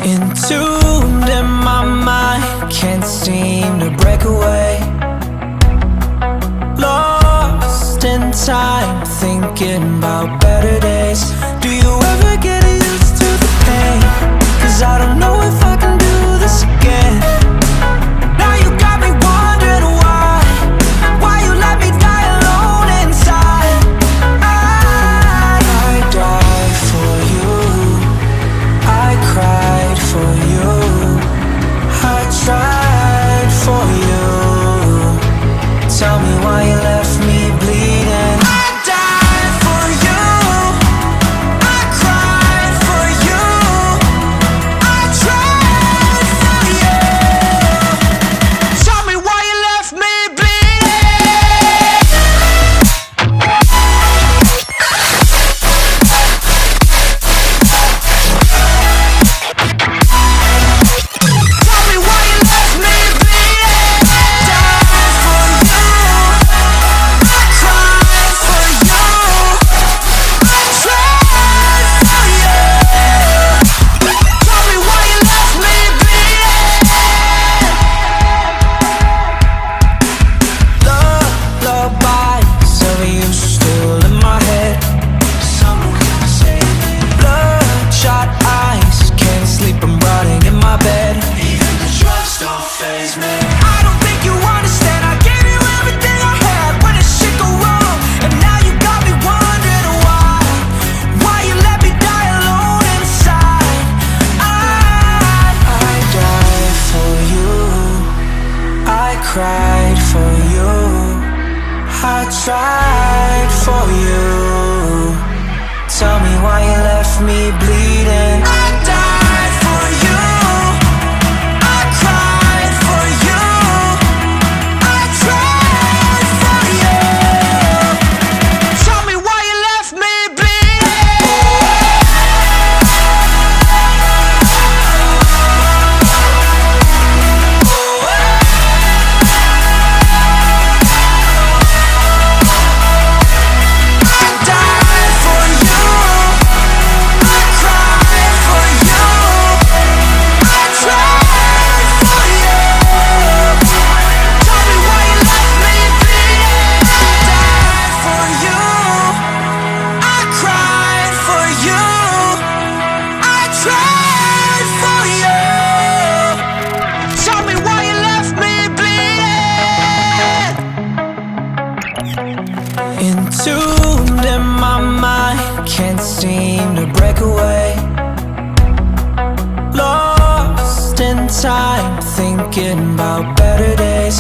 Entombed in my mind, can't seem to break away. Lost in time, thinking about better days. Do you ever get used to the pain? 'Cause I don't know if I can do this again. Now you got me wondering why you let me die alone inside. I died for you, I cried for you, I tried for you. Tell me why you left me bleeding. I died for you, I cried for you, I tried for you. Tell me why you left me bleeding. Tell me why you left me bleeding. Died for you, I cried for you, I tried for you. Tell me why you left me bleeding. Lullabies of you still in my head. Someone come save me. Bloodshot eyes, can't sleep, I'm rotting in my bed. Even the drugs don't faze me. I don't think you understand. I gave you everything I had when the shit go wrong, and now you got me wondering why you let me die alone inside. I died for you, I cried for you, I tried for you. Tell me why you left me bleeding. I died for you, I cried for you, I tried for you. Tell me why you left me Entombed in my mind, can't seem to break away. Lost in time, thinking about better days.